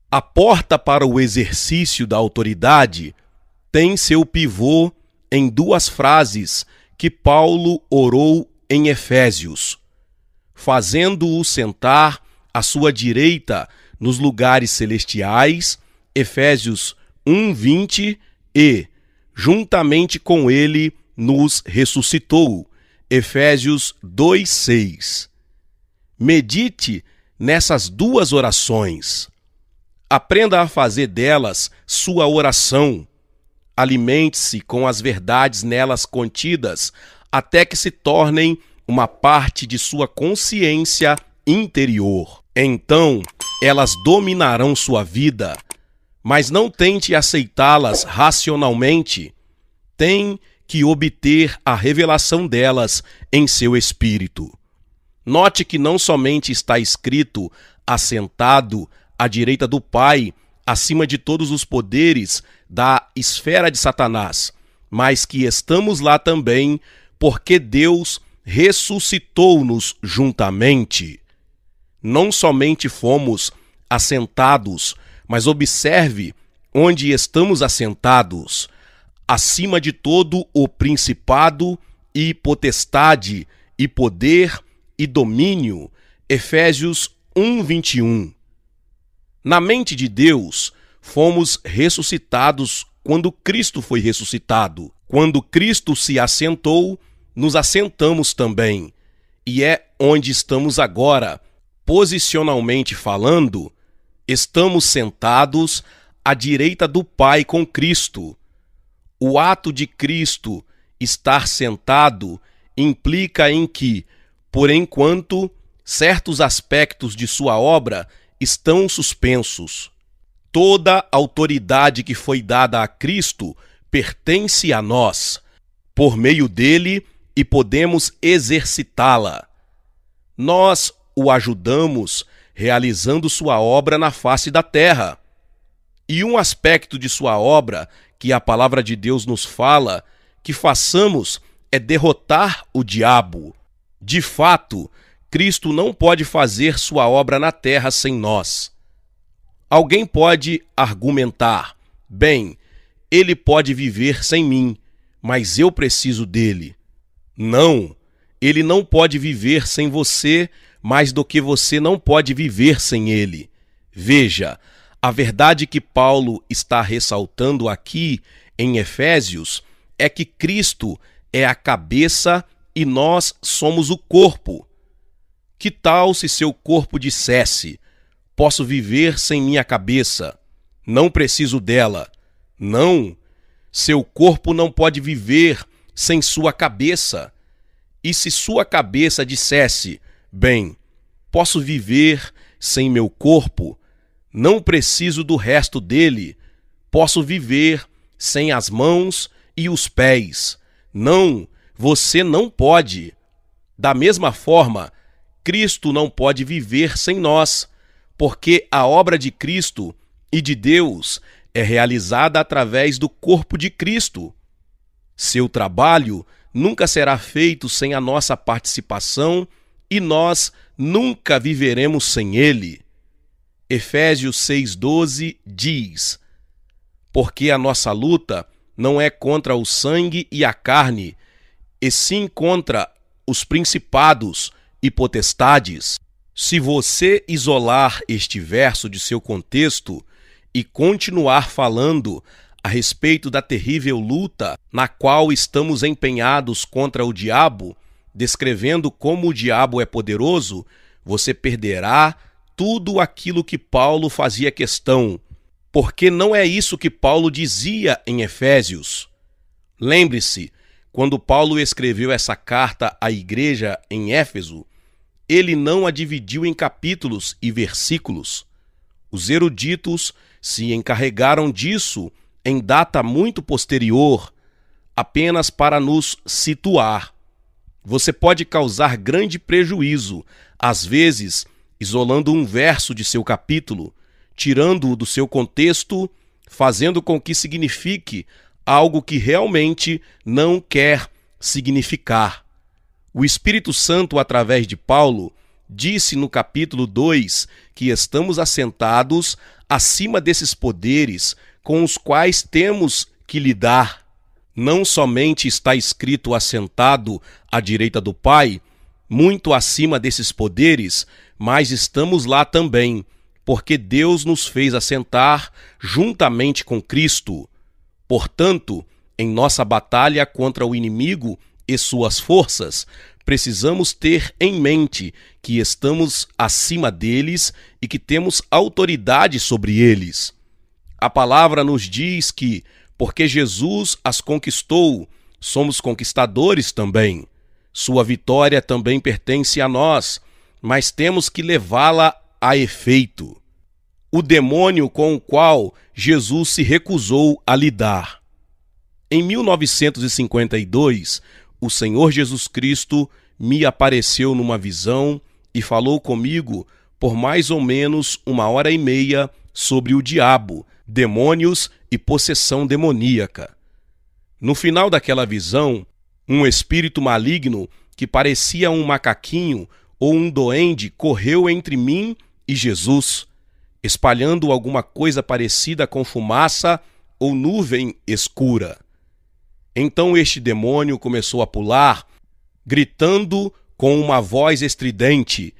A porta para o exercício da autoridade tem seu pivô em duas frases que Paulo orou em Efésios, fazendo-o sentar à sua direita nos lugares celestiais, Efésios 1:20, e, juntamente com ele, nos ressuscitou, Efésios 2:6. Medite nessas duas orações. Aprenda a fazer delas sua oração. Alimente-se com as verdades nelas contidas, até que se tornem uma parte de sua consciência interior. Então, elas dominarão sua vida, mas não tente aceitá-las racionalmente. Tem que obter a revelação delas em seu espírito. Note que não somente está escrito assentado à direita do Pai, acima de todos os poderes da esfera de Satanás, mas que estamos lá também porque Deus ressuscitou-nos juntamente. Não somente fomos assentados, mas observe onde estamos assentados, acima de todo o principado e potestade e poder e domínio, Efésios 1:21. Na mente de Deus, fomos ressuscitados quando Cristo foi ressuscitado. Quando Cristo se assentou, nos assentamos também. E é onde estamos agora. Posicionalmente falando, estamos sentados à direita do Pai com Cristo. O ato de Cristo estar sentado implica em que, por enquanto, certos aspectos de sua obra estão suspensos. Toda autoridade que foi dada a Cristo pertence a nós, por meio dele, e podemos exercitá-la. Nós o ajudamos realizando sua obra na face da terra. E um aspecto de sua obra que a palavra de Deus nos fala que façamos é derrotar o diabo. De fato, Cristo não pode fazer sua obra na terra sem nós. Alguém pode argumentar: bem, ele pode viver sem mim, mas eu preciso dele. Não, ele não pode viver sem você mais do que você não pode viver sem ele. Veja, a verdade que Paulo está ressaltando aqui em Efésios é que Cristo é a cabeça e nós somos o corpo. Que tal se seu corpo dissesse: posso viver sem minha cabeça, não preciso dela? Não, seu corpo não pode viver sem sua cabeça. E se sua cabeça dissesse: bem, posso viver sem meu corpo, não preciso do resto dele, posso viver sem as mãos e os pés. Não, você não pode. Da mesma forma, Cristo não pode viver sem nós, porque a obra de Cristo e de Deus é realizada através do corpo de Cristo. Seu trabalho nunca será feito sem a nossa participação e nós nunca viveremos sem ele. Efésios 6:12 diz: porque a nossa luta não é contra o sangue e a carne, e sim contra os principados e potestades. Se você isolar este verso de seu contexto e continuar falando a respeito da terrível luta na qual estamos empenhados contra o diabo, descrevendo como o diabo é poderoso, você perderá tudo aquilo que Paulo fazia questão, porque não é isso que Paulo dizia em Efésios. Lembre-se, quando Paulo escreveu essa carta à igreja em Éfeso, ele não a dividiu em capítulos e versículos. Os eruditos se encarregaram disso em data muito posterior, apenas para nos situar. Você pode causar grande prejuízo, às vezes, isolando um verso de seu capítulo, tirando-o do seu contexto, fazendo com que signifique algo que realmente não quer significar. O Espírito Santo, através de Paulo, disse no capítulo 2 que estamos assentados acima desses poderes com os quais temos que lidar. Não somente está escrito assentado à direita do Pai, muito acima desses poderes, mas estamos lá também, porque Deus nos fez assentar juntamente com Cristo. Portanto, em nossa batalha contra o inimigo e suas forças, precisamos ter em mente que estamos acima deles e que temos autoridade sobre eles. A palavra nos diz que, porque Jesus as conquistou, somos conquistadores também. Sua vitória também pertence a nós, mas temos que levá-la a efeito. O demônio com o qual Jesus se recusou a lidar. Em 1952, o Senhor Jesus Cristo me apareceu numa visão e falou comigo por mais ou menos 1h30 sobre o diabo, demônios e possessão demoníaca. No final daquela visão, um espírito maligno que parecia um macaquinho ou um duende correu entre mim e Jesus, espalhando alguma coisa parecida com fumaça ou nuvem escura. Então este demônio começou a pular, gritando com uma voz estridente: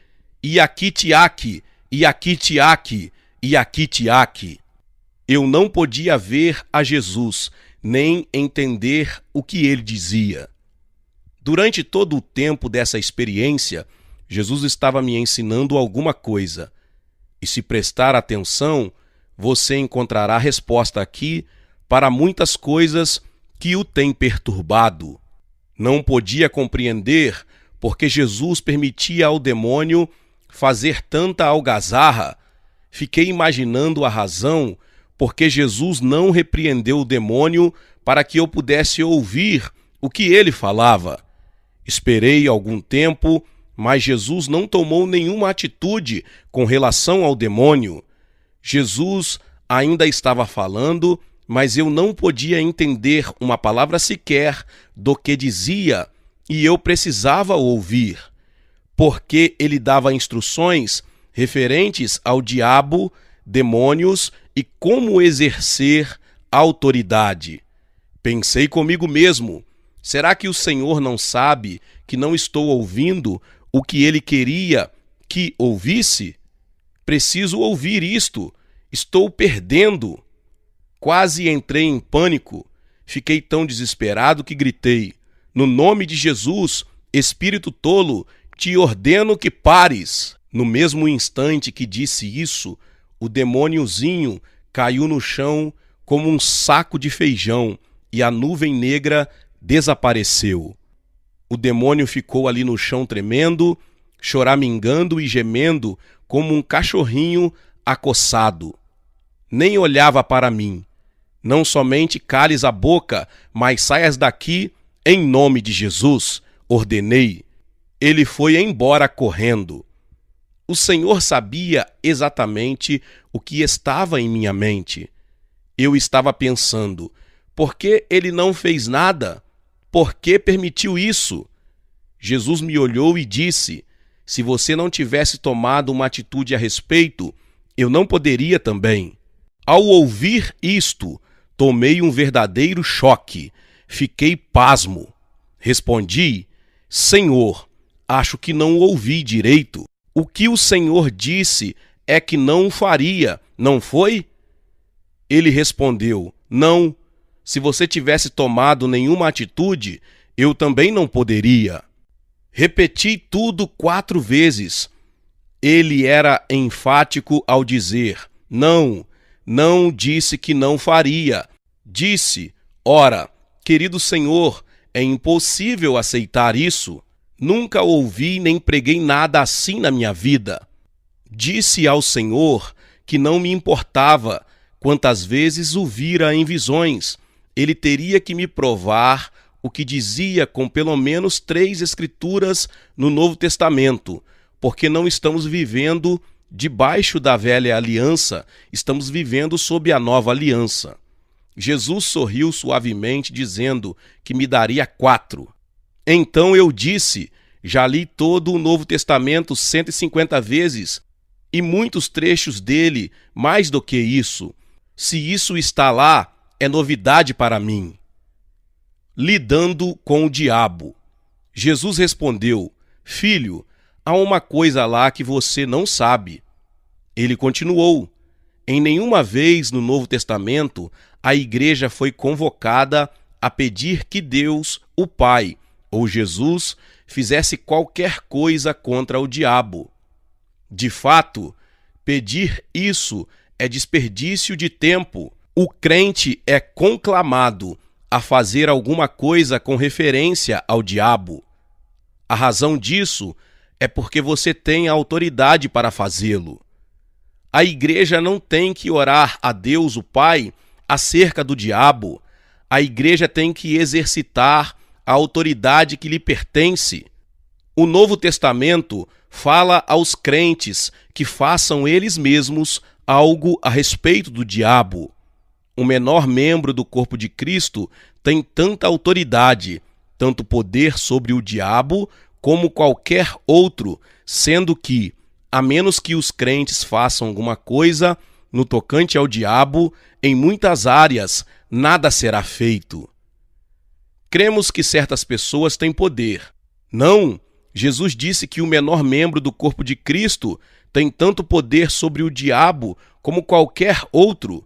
Iaquitiaque, Iaquitiaque, Iaquitiaque. Eu não podia ver a Jesus, nem entender o que ele dizia. Durante todo o tempo dessa experiência, Jesus estava me ensinando alguma coisa. E se prestar atenção, você encontrará a resposta aqui para muitas coisas que o têm perturbado. Não podia compreender porque Jesus permitia ao demônio fazer tanta algazarra. Fiquei imaginando a razão porque Jesus não repreendeu o demônio para que eu pudesse ouvir o que ele falava. Esperei algum tempo, mas Jesus não tomou nenhuma atitude com relação ao demônio. Jesus ainda estava falando, mas eu não podia entender uma palavra sequer do que dizia, e eu precisava ouvir, porque ele dava instruções referentes ao diabo, demônios e como exercer autoridade. Pensei comigo mesmo: será que o Senhor não sabe que não estou ouvindo o que ele queria que ouvisse? Preciso ouvir isto. Estou perdendo. Quase entrei em pânico. Fiquei tão desesperado que gritei: no nome de Jesus, espírito tolo, te ordeno que pares. No mesmo instante que disse isso, o demôniozinho caiu no chão como um saco de feijão e a nuvem negra desapareceu. O demônio ficou ali no chão tremendo, choramingando e gemendo como um cachorrinho acossado. Nem olhava para mim. Não somente cales a boca, mas saias daqui em nome de Jesus, ordenei. Ele foi embora correndo. O Senhor sabia exatamente o que estava em minha mente. Eu estava pensando: por que ele não fez nada? Por que permitiu isso? Jesus me olhou e disse: se você não tivesse tomado uma atitude a respeito, eu não poderia também. Ao ouvir isto, tomei um verdadeiro choque. Fiquei pasmo. Respondi: Senhor, acho que não ouvi direito. O que o Senhor disse é que não o faria, não foi? Ele respondeu: não. Se você tivesse tomado nenhuma atitude, eu também não poderia. Repeti tudo 4 vezes. Ele era enfático ao dizer: não, não disse que não faria. Disse: ora, querido Senhor, é impossível aceitar isso. Nunca ouvi nem preguei nada assim na minha vida. Disse ao Senhor que não me importava quantas vezes o vira em visões. Ele teria que me provar o que dizia com pelo menos 3 escrituras no Novo Testamento, porque não estamos vivendo debaixo da velha aliança, estamos vivendo sob a nova aliança. Jesus sorriu suavemente, dizendo que me daria 4. Então eu disse: já li todo o Novo Testamento 150 vezes. E muitos trechos dele, mais do que isso. Se isso está lá, é novidade para mim. Lidando com o diabo. Jesus respondeu: Filho, há uma coisa lá que você não sabe. Ele continuou: Em nenhuma vez no Novo Testamento a igreja foi convocada a pedir que Deus, o Pai, ou Jesus, fizesse qualquer coisa contra o diabo. De fato, pedir isso é desperdício de tempo. O crente é conclamado a fazer alguma coisa com referência ao diabo. A razão disso é porque você tem a autoridade para fazê-lo. A igreja não tem que orar a Deus, o Pai, acerca do diabo. A igreja tem que exercitar a autoridade que lhe pertence. O Novo Testamento fala aos crentes que façam eles mesmos algo a respeito do diabo. O menor membro do corpo de Cristo tem tanta autoridade, tanto poder sobre o diabo como qualquer outro, sendo que, a menos que os crentes façam alguma coisa no tocante ao diabo, em muitas áreas nada será feito. Cremos que certas pessoas têm poder. Não, Jesus disse que o menor membro do corpo de Cristo tem tanto poder sobre o diabo como qualquer outro.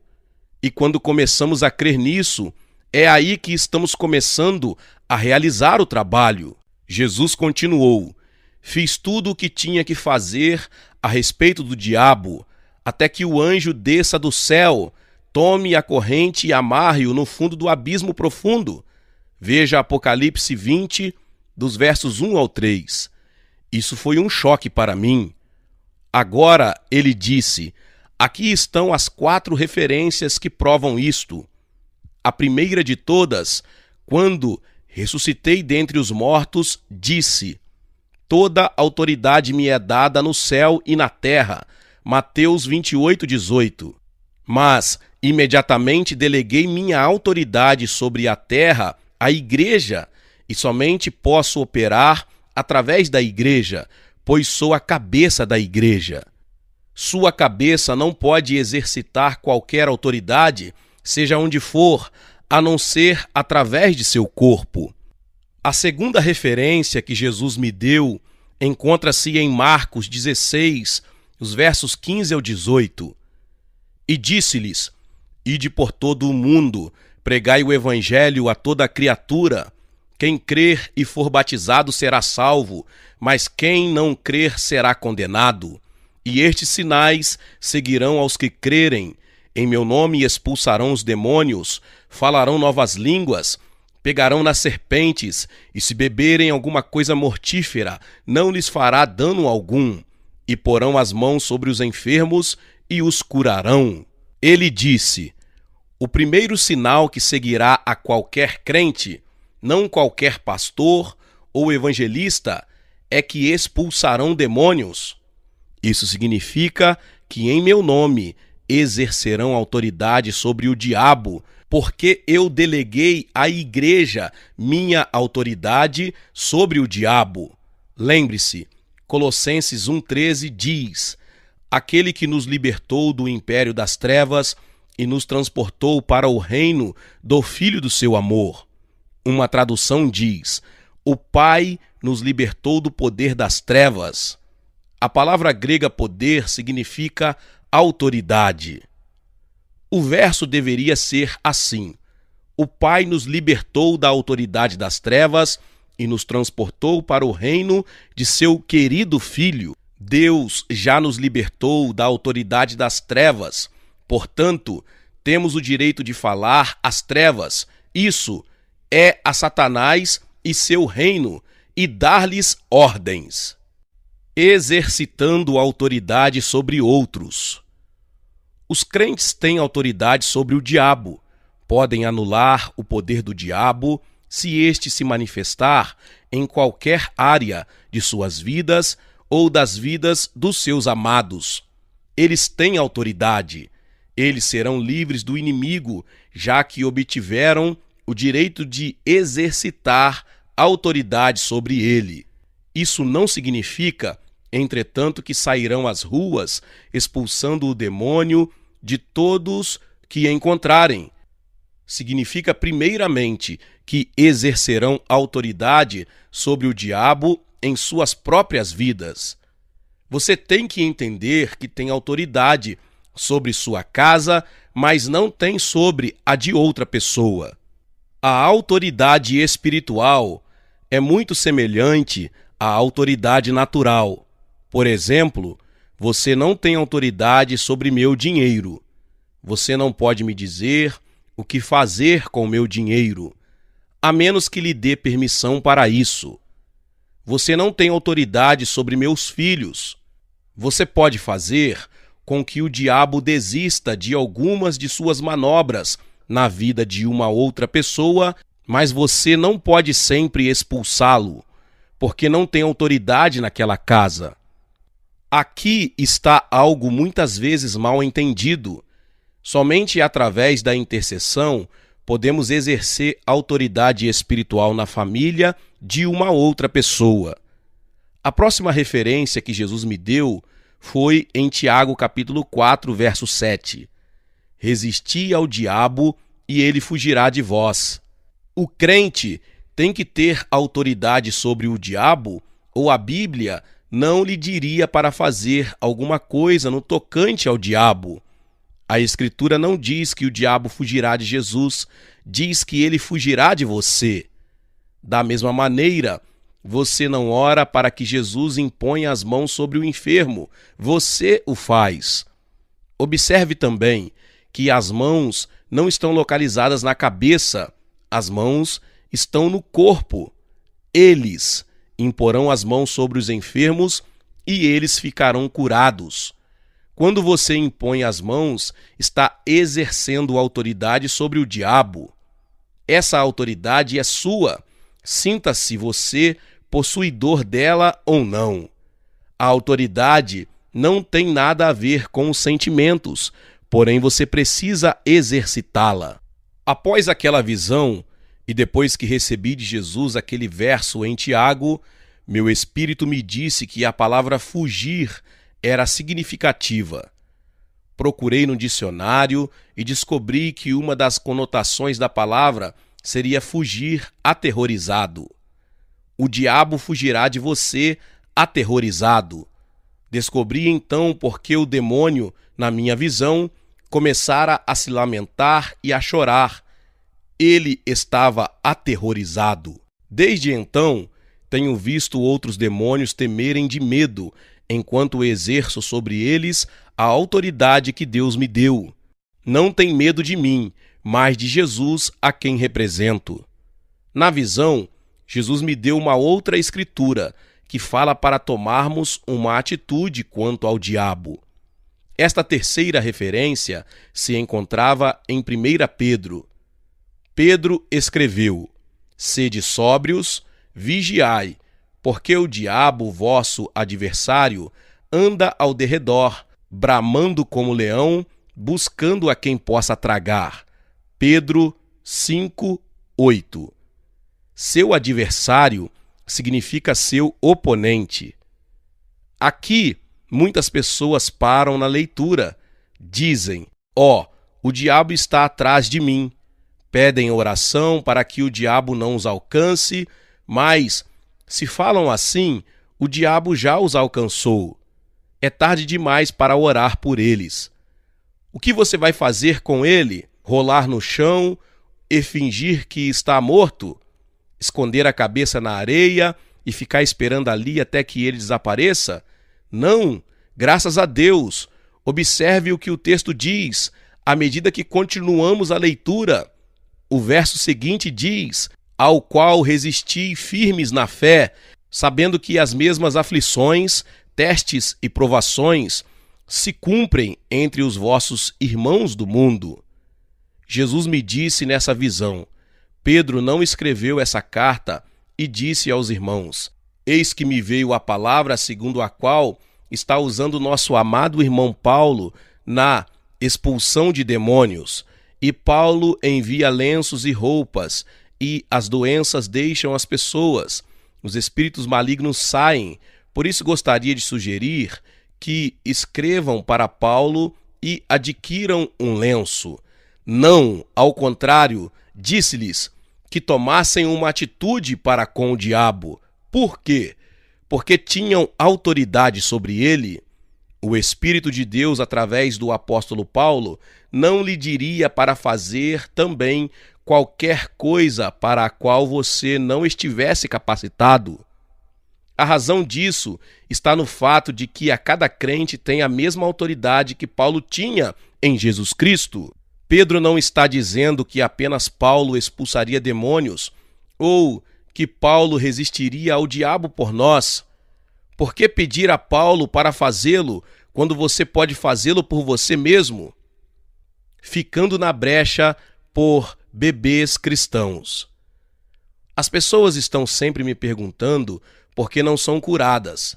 E quando começamos a crer nisso, é aí que estamos começando a realizar o trabalho. Jesus continuou: Fiz tudo o que tinha que fazer a respeito do diabo, até que o anjo desça do céu, tome a corrente e amarre-o no fundo do abismo profundo. Veja Apocalipse 20, dos versos 1 ao 3. Isso foi um choque para mim. Agora, ele disse, aqui estão as 4 referências que provam isto. A primeira de todas, quando ressuscitei dentre os mortos, disse: Toda autoridade me é dada no céu e na terra. Mateus 28, 18. Mas, imediatamente deleguei minha autoridade sobre a terra à igreja, e somente posso operar através da igreja, pois sou a cabeça da igreja. Sua cabeça não pode exercitar qualquer autoridade, seja onde for, a não ser através de seu corpo. A segunda referência que Jesus me deu encontra-se em Marcos 16, os versos 15 ao 18. E disse-lhes: Ide por todo o mundo, pregai o evangelho a toda criatura. Quem crer e for batizado será salvo, mas quem não crer será condenado. E estes sinais seguirão aos que crerem. Em meu nome expulsarão os demônios, falarão novas línguas, pegarão nas serpentes, e se beberem alguma coisa mortífera, não lhes fará dano algum, e porão as mãos sobre os enfermos e os curarão. Ele disse: o primeiro sinal que seguirá a qualquer crente, não qualquer pastor ou evangelista, é que expulsarão demônios. Isso significa que em meu nome exercerão autoridade sobre o diabo, porque eu deleguei à igreja minha autoridade sobre o diabo. Lembre-se, Colossenses 1,13 diz: aquele que nos libertou do império das trevas e nos transportou para o reino do Filho do seu amor. Uma tradução diz: o Pai nos libertou do poder das trevas. A palavra grega poder significa autoridade. O verso deveria ser assim: o Pai nos libertou da autoridade das trevas e nos transportou para o reino de seu querido Filho. Deus já nos libertou da autoridade das trevas, portanto, temos o direito de falar às trevas, isso é a Satanás e seu reino, e dar-lhes ordens. Exercitando autoridade sobre outros. Os crentes têm autoridade sobre o diabo, podem anular o poder do diabo se este se manifestar em qualquer área de suas vidas ou das vidas dos seus amados. Eles têm autoridade. Eles serão livres do inimigo, já que obtiveram o direito de exercitar autoridade sobre ele. Isso não significa Entretanto que sairão às ruas, expulsando o demônio de todos que encontrarem. Significa, primeiramente, que exercerão autoridade sobre o diabo em suas próprias vidas. Você tem que entender que tem autoridade sobre sua casa, mas não tem sobre a de outra pessoa. A autoridade espiritual é muito semelhante à autoridade natural. Por exemplo, você não tem autoridade sobre meu dinheiro. Você não pode me dizer o que fazer com meu dinheiro, a menos que lhe dê permissão para isso. Você não tem autoridade sobre meus filhos. Você pode fazer com que o diabo desista de algumas de suas manobras na vida de uma outra pessoa, mas você não pode sempre expulsá-lo, porque não tem autoridade naquela casa. Aqui está algo muitas vezes mal entendido. Somente através da intercessão podemos exercer autoridade espiritual na família de uma outra pessoa. A próxima referência que Jesus me deu foi em Tiago capítulo 4, verso 7. Resisti ao diabo e ele fugirá de vós. O crente tem que ter autoridade sobre o diabo, ou a Bíblia não lhe diria para fazer alguma coisa no tocante ao diabo. A Escritura não diz que o diabo fugirá de Jesus, diz que ele fugirá de você. Da mesma maneira, você não ora para que Jesus imponha as mãos sobre o enfermo, você o faz. Observe também que as mãos não estão localizadas na cabeça, as mãos estão no corpo. Eles imporão as mãos sobre os enfermos e eles ficarão curados. Quando você impõe as mãos, está exercendo autoridade sobre o diabo. Essa autoridade é sua. Sinta-se você possuidor dela ou não. A autoridade não tem nada a ver com os sentimentos, porém você precisa exercitá-la. Após aquela visão, e depois que recebi de Jesus aquele verso em Tiago, meu espírito me disse que a palavra fugir era significativa. Procurei no dicionário e descobri que uma das conotações da palavra seria fugir aterrorizado. O diabo fugirá de você aterrorizado. Descobri então porque o demônio, na minha visão, começara a se lamentar e a chorar. Ele estava aterrorizado. Desde então, tenho visto outros demônios temerem de medo, enquanto exerço sobre eles a autoridade que Deus me deu. Não tem medo de mim, mas de Jesus, a quem represento. Na visão, Jesus me deu uma outra escritura, que fala para tomarmos uma atitude quanto ao diabo. Esta terceira referência se encontrava em 1 Pedro. Pedro escreveu: sede sóbrios, vigiai, porque o diabo, vosso adversário, anda ao derredor, bramando como leão, buscando a quem possa tragar. Pedro 5:8. Seu adversário significa seu oponente. Aqui, muitas pessoas param na leitura. Dizem: o diabo está atrás de mim. Pedem oração para que o diabo não os alcance, mas, se falam assim, o diabo já os alcançou. É tarde demais para orar por eles. O que você vai fazer com ele? Rolar no chão e fingir que está morto? Esconder a cabeça na areia e ficar esperando ali até que ele desapareça? Não, graças a Deus. Observe o que o texto diz, à medida que continuamos a leitura. O verso seguinte diz: ao qual resisti firmes na fé, sabendo que as mesmas aflições, testes e provações se cumprem entre os vossos irmãos do mundo. Jesus me disse nessa visão: Pedro não escreveu essa carta e disse aos irmãos: eis que me veio a palavra segundo a qual está usando nosso amado irmão Paulo na expulsão de demônios. E Paulo envia lenços e roupas, e as doenças deixam as pessoas. Os espíritos malignos saem, Por isso gostaria de sugerir que escrevam para Paulo e adquiram um lenço. Não, ao contrário, disse-lhes que tomassem uma atitude para com o diabo. Por quê? Porque tinham autoridade sobre ele. O Espírito de Deus, através do apóstolo Paulo, não lhe diria para fazer também qualquer coisa para a qual você não estivesse capacitado. A razão disso está no fato de que a cada crente tem a mesma autoridade que Paulo tinha em Jesus Cristo. Pedro não está dizendo que apenas Paulo expulsaria demônios ou que Paulo resistiria ao diabo por nós. Por que pedir a Paulo para fazê-lo quando você pode fazê-lo por você mesmo? Ficando na brecha por bebês cristãos. As pessoas estão sempre me perguntando por que não são curadas.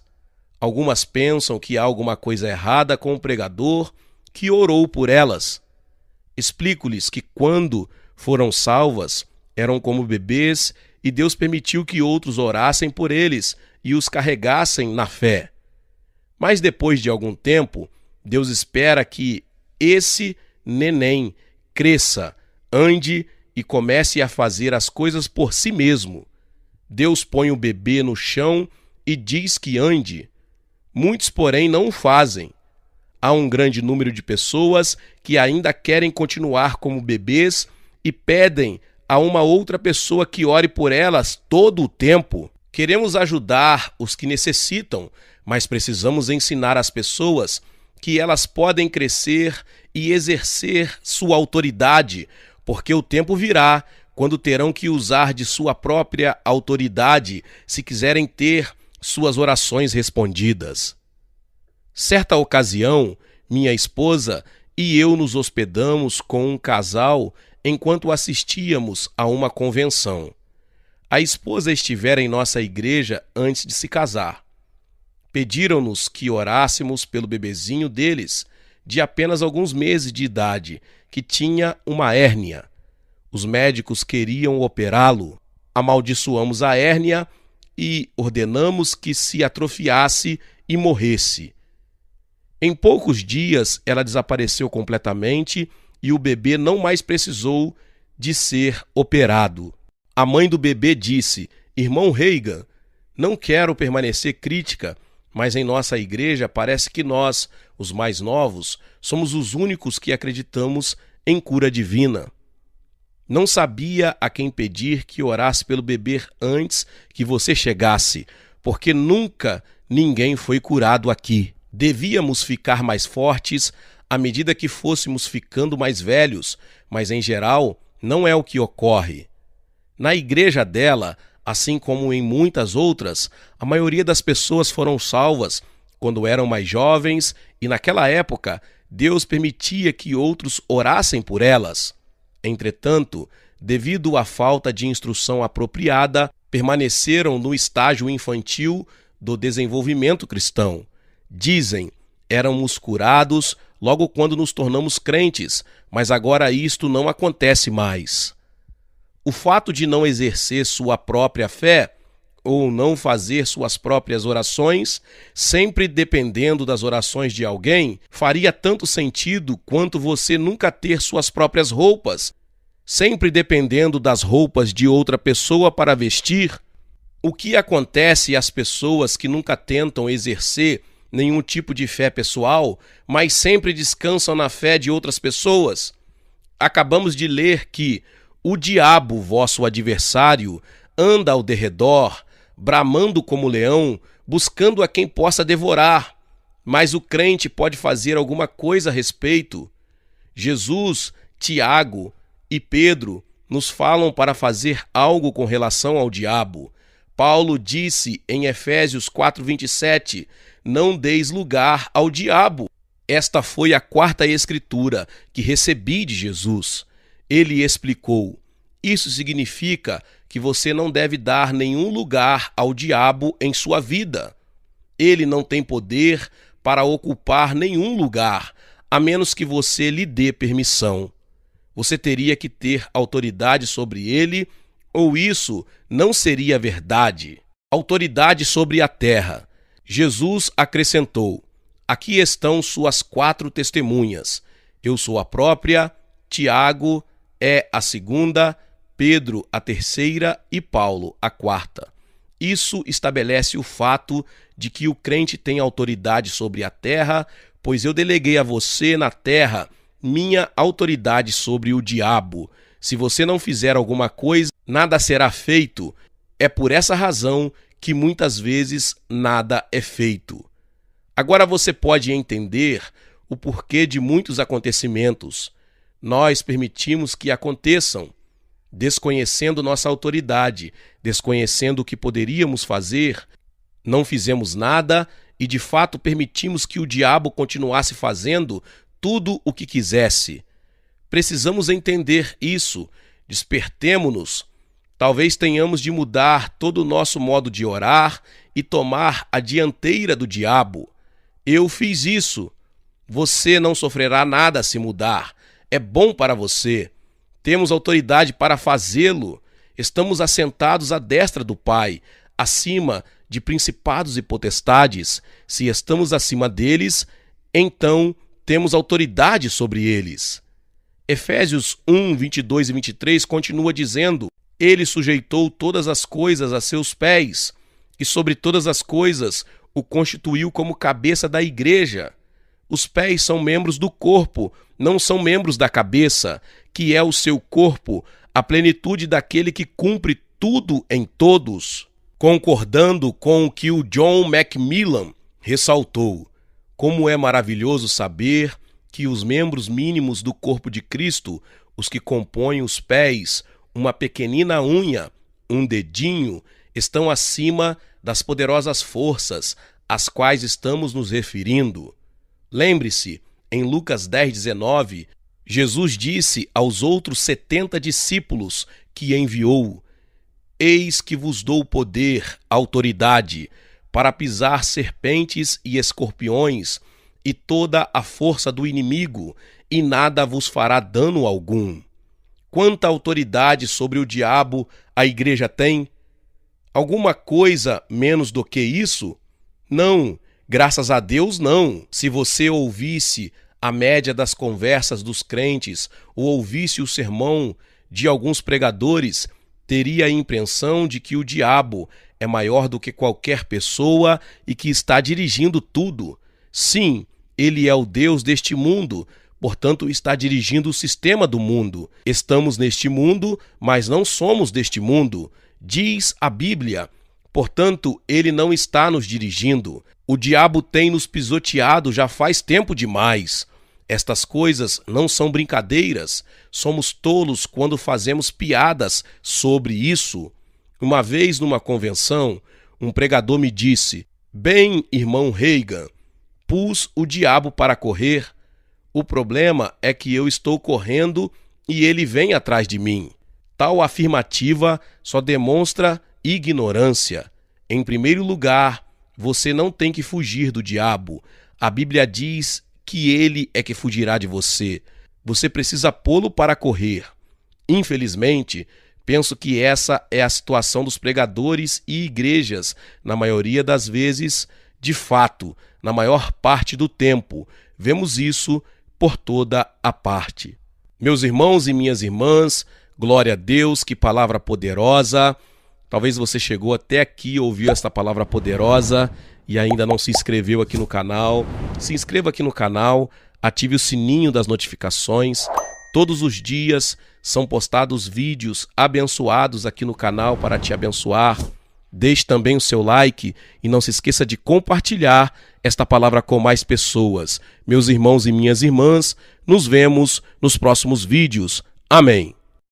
Algumas pensam que há alguma coisa errada com o pregador que orou por elas. Explico-lhes que quando foram salvas, eram como bebês e Deus permitiu que outros orassem por eles e os carregassem na fé. Mas depois de algum tempo, Deus espera que esse neném cresça, ande e comece a fazer as coisas por si mesmo. Deus põe o bebê no chão e diz que ande. Muitos, porém, não o fazem. Há um grande número de pessoas que ainda querem continuar como bebês e pedem a uma outra pessoa que ore por elas todo o tempo. Queremos ajudar os que necessitam, mas precisamos ensinar as pessoas que elas podem crescer e exercer sua autoridade, porque o tempo virá quando terão que usar de sua própria autoridade se quiserem ter suas orações respondidas. Certa ocasião, minha esposa e eu nos hospedamos com um casal enquanto assistíamos a uma convenção. A esposa estivera em nossa igreja antes de se casar. Pediram-nos que orássemos pelo bebezinho deles, de apenas alguns meses de idade, que tinha uma hérnia. Os médicos queriam operá-lo. Amaldiçoamos a hérnia e ordenamos que se atrofiasse e morresse. Em poucos dias, ela desapareceu completamente e o bebê não mais precisou de ser operado. A mãe do bebê disse: "Irmão Reagan, não quero permanecer crítica, mas em nossa igreja parece que nós, os mais novos, somos os únicos que acreditamos em cura divina." Não sabia a quem pedir que orasse pelo bebê antes que você chegasse, porque nunca ninguém foi curado aqui. Devíamos ficar mais fortes à medida que fôssemos ficando mais velhos, mas em geral não é o que ocorre. Na igreja dela, assim como em muitas outras, a maioria das pessoas foram salvas quando eram mais jovens e naquela época Deus permitia que outros orassem por elas. Entretanto, devido à falta de instrução apropriada, permaneceram no estágio infantil do desenvolvimento cristão. Dizem: éramos curados logo quando nos tornamos crentes, mas agora isto não acontece mais. O fato de não exercer sua própria fé ou não fazer suas próprias orações, sempre dependendo das orações de alguém, faria tanto sentido quanto você nunca ter suas próprias roupas, sempre dependendo das roupas de outra pessoa para vestir. O que acontece às pessoas que nunca tentam exercer nenhum tipo de fé pessoal, mas sempre descansam na fé de outras pessoas? Acabamos de ler que o diabo, vosso adversário, anda ao derredor, bramando como leão, buscando a quem possa devorar. Mas o crente pode fazer alguma coisa a respeito. Jesus, Tiago e Pedro nos falam para fazer algo com relação ao diabo. Paulo disse em Efésios 4:27, não deis lugar ao diabo. Esta foi a quarta escritura que recebi de Jesus. Ele explicou: isso significa que você não deve dar nenhum lugar ao diabo em sua vida. Ele não tem poder para ocupar nenhum lugar, a menos que você lhe dê permissão. Você teria que ter autoridade sobre ele, ou isso não seria verdade. Autoridade sobre a terra. Jesus acrescentou: aqui estão suas 4 testemunhas. Eu sou a própria, Tiago é a segunda, Pedro a terceira e Paulo a quarta. Isso estabelece o fato de que o crente tem autoridade sobre a terra, pois eu deleguei a você na terra minha autoridade sobre o diabo. Se você não fizer alguma coisa, nada será feito. É por essa razão que muitas vezes nada é feito. Agora você pode entender o porquê de muitos acontecimentos. Nós permitimos que aconteçam, desconhecendo nossa autoridade, desconhecendo o que poderíamos fazer, não fizemos nada e de fato permitimos que o diabo continuasse fazendo tudo o que quisesse. Precisamos entender isso, despertemo-nos. Talvez tenhamos de mudar todo o nosso modo de orar e tomar a dianteira do diabo. Eu fiz isso. Você não sofrerá nada se mudar. É bom para você. Temos autoridade para fazê-lo. Estamos assentados à destra do Pai, acima de principados e potestades. Se estamos acima deles, então temos autoridade sobre eles. Efésios 1, 22 e 23 continua dizendo: ele sujeitou todas as coisas a seus pés, e sobre todas as coisas o constituiu como cabeça da igreja. Os pés são membros do corpo, não são membros da cabeça, que é o seu corpo, a plenitude daquele que cumpre tudo em todos. Concordando com o que o John Macmillan ressaltou: como é maravilhoso saber que os membros mínimos do corpo de Cristo, os que compõem os pés, uma pequenina unha, um dedinho, estão acima das poderosas forças às quais estamos nos referindo. Lembre-se, em Lucas 10:19, Jesus disse aos outros 70 discípulos que enviou: eis que vos dou poder, autoridade, para pisar serpentes e escorpiões e toda a força do inimigo, e nada vos fará dano algum. Quanta autoridade sobre o diabo a igreja tem? Alguma coisa menos do que isso? Não, graças a Deus não. Se você ouvisse a média das conversas dos crentes ou ouvisse o sermão de alguns pregadores, teria a impressão de que o diabo é maior do que qualquer pessoa e que está dirigindo tudo. Sim, ele é o Deus deste mundo, portanto está dirigindo o sistema do mundo. Estamos neste mundo, mas não somos deste mundo, diz a Bíblia. Portanto, ele não está nos dirigindo. O diabo tem nos pisoteado já faz tempo demais. Estas coisas não são brincadeiras. Somos tolos quando fazemos piadas sobre isso. Uma vez numa convenção, um pregador me disse: bem, irmão Reagan, pus o diabo para correr. O problema é que eu estou correndo e ele vem atrás de mim. Tal afirmativa só demonstra ignorância. Em primeiro lugar, você não tem que fugir do diabo. A Bíblia diz que ele é que fugirá de você. Você precisa pô-lo para correr. Infelizmente, penso que essa é a situação dos pregadores e igrejas, na maioria das vezes. De fato, na maior parte do tempo, vemos isso por toda a parte. Meus irmãos e minhas irmãs, glória a Deus, que palavra poderosa. Talvez você chegou até aqui, ouviu esta palavra poderosa e ainda não se inscreveu aqui no canal. Se inscreva aqui no canal, ative o sininho das notificações. Todos os dias são postados vídeos abençoados aqui no canal para te abençoar. Deixe também o seu like e não se esqueça de compartilhar esta palavra com mais pessoas. Meus irmãos e minhas irmãs, nos vemos nos próximos vídeos. Amém.